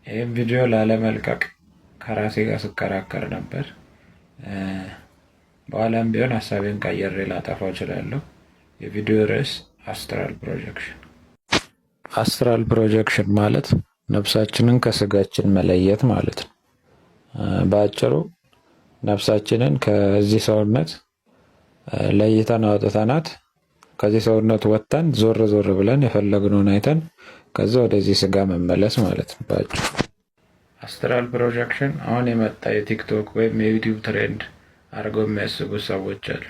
ይህም ቪዲዮ ላለመልቀቅ ከራሴ ጋር ስከራከር ነበር። በኋላም ቢሆን ሀሳቤን ቀይሬ ላጠፋው እችላለሁ። የቪዲዮ ርዕስ አስትራል ፕሮጀክሽን። አስትራል ፕሮጀክሽን ማለት ነፍሳችንን ከስጋችን መለየት ማለት ነው። በአጭሩ ነፍሳችንን ከዚህ ሰውነት ለይተን አውጥተናት ከዚህ ሰውነት ወጥተን ዞር ዞር ብለን የፈለግነውን አይተን ከዛ ወደዚህ ስጋ መመለስ ማለት ነው በአጭሩ። አስትራል ፕሮጀክሽን አሁን የመጣ የቲክቶክ ወይም የዩቲዩብ ትሬንድ አድርገው የሚያስቡ ሰዎች አሉ።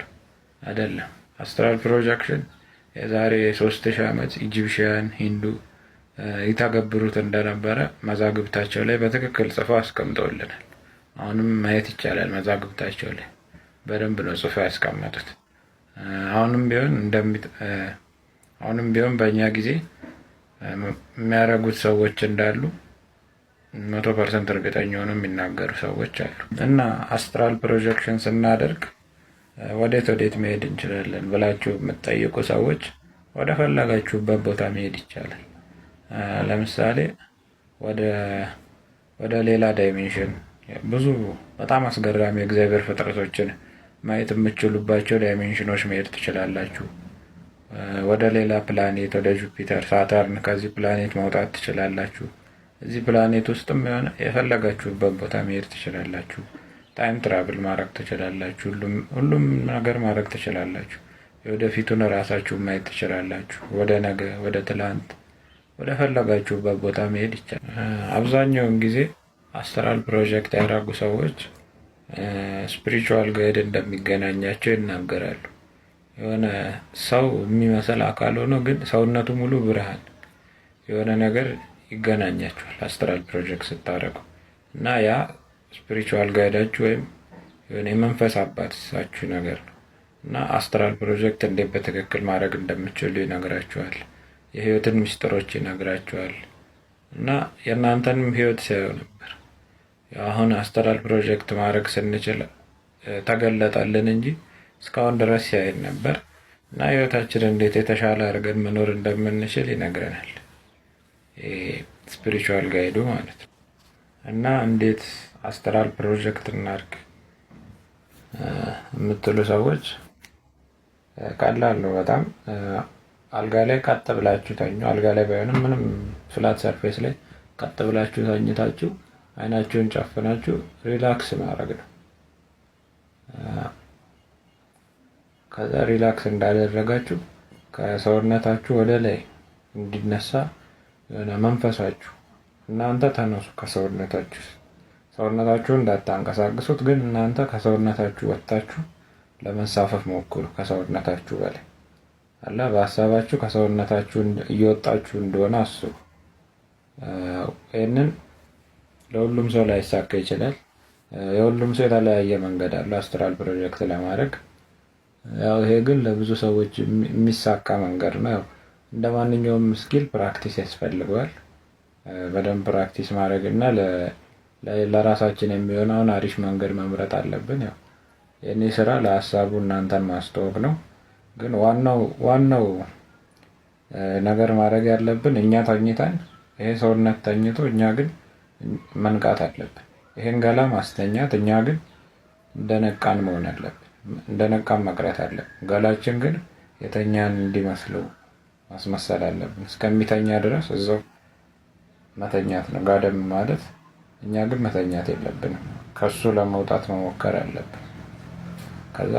አይደለም። አስትራል ፕሮጀክሽን የዛሬ 3000 ዓመት ኢጂፕሽያን፣ ሂንዱ ይተገብሩት እንደነበረ መዛግብታቸው ላይ በትክክል ጽፈው አስቀምጠውልናል። አሁንም ማየት ይቻላል። መዛግብታቸው ላይ በደንብ ነው ጽፈው ያስቀመጡት። አሁንም ቢሆን በእኛ ጊዜ የሚያደርጉት ሰዎች እንዳሉ 100% እርግጠኛ ሆነው የሚናገሩ ሰዎች አሉ። እና አስትራል ፕሮጀክሽን ስናደርግ ወዴት መሄድ እንችላለን ብላችሁ የምትጠይቁ ሰዎች ወደ ፈለጋችሁበት ቦታ መሄድ ይቻላል። ለምሳሌ ወደ ሌላ ዳይሜንሽን፣ ብዙ በጣም አስገራሚ የእግዚአብሔር ፍጥረቶችን ማየት የምትችሉባቸው ዳይሜንሽኖች መሄድ ትችላላችሁ። ወደ ሌላ ፕላኔት፣ ወደ ጁፒተር፣ ሳተርን፣ ከዚህ ፕላኔት መውጣት ትችላላችሁ። እዚህ ፕላኔት ውስጥም የሆነ የፈለጋችሁበት ቦታ መሄድ ትችላላችሁ። ታይም ትራቭል ማድረግ ትችላላችሁ። ሁሉም ነገር ማድረግ ትችላላችሁ። የወደፊቱን ራሳችሁን ማየት ትችላላችሁ። ወደ ነገ፣ ወደ ትላንት፣ ወደ ፈለጋችሁበት ቦታ መሄድ ይቻላል። አብዛኛውን ጊዜ አስትራል ፕሮጀክት ያደረጉ ሰዎች ስፒሪቹዋል ጋይድ እንደሚገናኛቸው ይናገራሉ። የሆነ ሰው የሚመስል አካል ሆኖ ግን ሰውነቱ ሙሉ ብርሃን የሆነ ነገር ይገናኛቸዋል አስትራል ፕሮጀክት ስታደርጉ እና ያ ስፒሪቹዋል ጋይዳችሁ ወይም የሆነ የመንፈስ አባታችሁ ነገር ነው እና አስትራል ፕሮጀክት እንዴት በትክክል ማድረግ እንደምችሉ ይነግራችኋል። የህይወትን ምስጢሮች ይነግራችኋል እና የእናንተንም ህይወት ሲያዩ ነበር። አሁን አስትራል ፕሮጀክት ማድረግ ስንችል ተገለጠልን እንጂ እስካሁን ድረስ ሲያየን ነበር እና ህይወታችንን እንዴት የተሻለ አድርገን መኖር እንደምንችል ይነግረናል። ስፒሪቹዋል ጋይዱ ማለት ነው። እና እንዴት አስትራል ፕሮጀክት እናድርግ የምትሉ ሰዎች ቀላል ነው በጣም። አልጋ ላይ ቀጥ ብላችሁ ተኙ። አልጋ ላይ ባይሆንም ምንም ፍላት ሰርፌስ ላይ ቀጥ ብላችሁ ተኝታችሁ አይናችሁን ጨፍናችሁ ሪላክስ ማድረግ ነው። ከዛ ሪላክስ እንዳደረጋችሁ ከሰውነታችሁ ወደ ላይ እንዲነሳ የሆነ መንፈሳችሁ እናንተ ተነሱ ከሰውነታችሁ። ሰውነታችሁን እንዳታንቀሳቅሱት፣ ግን እናንተ ከሰውነታችሁ ወጥታችሁ ለመንሳፈፍ ሞክሩ። ከሰውነታችሁ በላይ አላ በሀሳባችሁ ከሰውነታችሁ እየወጣችሁ እንደሆነ አስቡ። ይህንን ለሁሉም ሰው ላይሳካ ይችላል። የሁሉም ሰው የተለያየ መንገድ አለ አስትራል ፕሮጀክት ለማድረግ። ይሄ ግን ለብዙ ሰዎች የሚሳካ መንገድ ነው። እንደ ማንኛውም ስኪል ፕራክቲስ ያስፈልገዋል። በደንብ ፕራክቲስ ማድረግ እና ለራሳችን የሚሆነውን አሪፍ መንገድ መምረጥ አለብን። የኔ ስራ ለሀሳቡ እናንተን ማስተዋወቅ ነው። ግን ዋናው ነገር ማድረግ ያለብን እኛ ተኝተን ይሄ ሰውነት ተኝቶ እኛ ግን መንቃት አለብን። ይሄን ገላ ማስተኛት፣ እኛ ግን እንደነቃን መሆን አለብን። እንደነቃን መቅረት አለብን። ገላችን ግን የተኛን እንዲመስለው ማስመሰል አለብን። እስከሚተኛ ድረስ እዛው መተኛት ነው ጋደም ማለት። እኛ ግን መተኛት የለብንም። ከሱ ለመውጣት መሞከር አለብን። ከዛ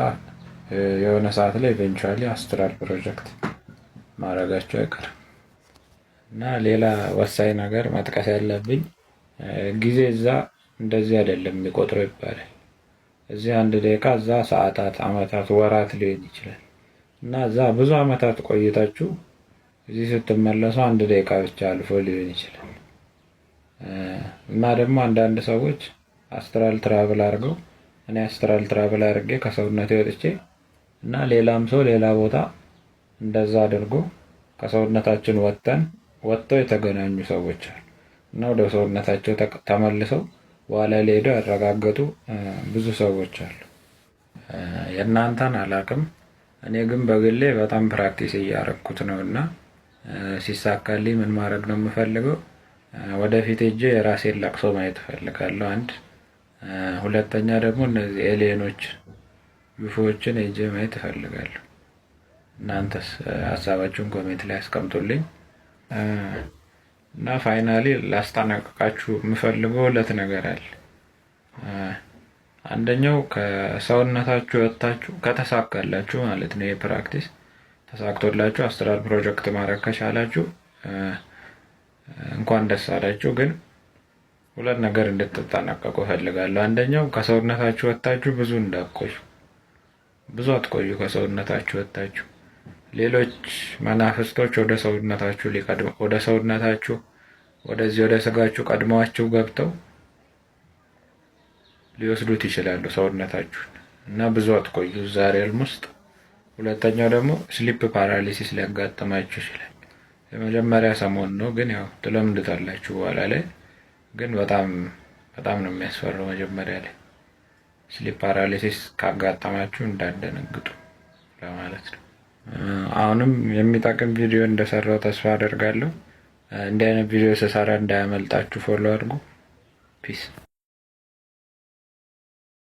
የሆነ ሰዓት ላይ ኢቬንቹዋሊ አስትራል ፕሮጀክት ማድረጋቸው አይቀርም። እና ሌላ ወሳኝ ነገር መጥቀስ ያለብኝ ጊዜ እዛ እንደዚህ አይደለም የሚቆጥረው ይባላል። እዚህ 1 ደቂቃ፣ እዛ ሰዓታት፣ አመታት፣ ወራት ሊሆን ይችላል። እና እዛ ብዙ አመታት ቆይታችሁ እዚህ ስትመለሱ 1 ደቂቃ ብቻ አልፎ ሊሆን ይችላል። እና ደግሞ አንዳንድ ሰዎች አስትራል ትራቭል አድርገው እኔ አስትራል ትራቭል አድርጌ ከሰውነቴ ወጥቼ እና ሌላም ሰው ሌላ ቦታ እንደዛ አድርጎ ከሰውነታችን ወጥተው የተገናኙ ሰዎች አሉ። እና ወደ ሰውነታቸው ተመልሰው በኋላ ላይ ሄደው ያረጋገጡ ብዙ ሰዎች አሉ። የእናንተን አላቅም። እኔ ግን በግሌ በጣም ፕራክቲስ እያረኩት ነው እና ሲሳካልኝ ምን ማድረግ ነው የምፈልገው? ወደፊት ሄጄ የራሴን ለቅሶ ማየት እፈልጋለሁ። አንድ ሁለተኛ ደግሞ እነዚህ ኤሊየኖች ዩፎዎችን ሄጄ ማየት እፈልጋለሁ። እናንተስ ሀሳባችሁን ኮሜንት ላይ አስቀምጡልኝ። እና ፋይናሊ ላስጠነቅቃችሁ የምፈልገው 2 ነገር አለ። አንደኛው ከሰውነታችሁ ወጥታችሁ ከተሳካላችሁ ማለት ነው፣ የፕራክቲስ ተሳክቶላችሁ አስትራል ፕሮጀክት ማድረግ ከቻላችሁ እንኳን ደስ አላችሁ። ግን 2 ነገር እንድትጠነቀቁ ፈልጋለሁ። አንደኛው ከሰውነታችሁ ወጥታችሁ ብዙ አትቆዩ። ከሰውነታችሁ ወጥታችሁ ሌሎች መናፍስቶች ወደ ሰውነታችሁ ወደዚህ ወደ ስጋችሁ ቀድመዋችሁ ገብተው ሊወስዱት ይችላሉ ሰውነታችሁን እና ብዙ አትቆዩ እዛ ሪልም ውስጥ። ሁለተኛው ደግሞ ስሊፕ ፓራሊሲስ ሊያጋጥማችሁ ይችላል። የመጀመሪያ ሰሞን ነው፣ ግን ያው ትለምዱታላችሁ በኋላ ላይ። ግን በጣም ነው የሚያስፈራው መጀመሪያ ላይ። ስሊፕ ፓራሊሲስ ካጋጠማችሁ እንዳደነግጡ ለማለት ነው። አሁንም የሚጠቅም ቪዲዮ እንደሰራው ተስፋ አደርጋለሁ። እንዲህ አይነት ቪዲዮ ስሰራ እንዳያመልጣችሁ ፎሎ አድርጉ። ፒስ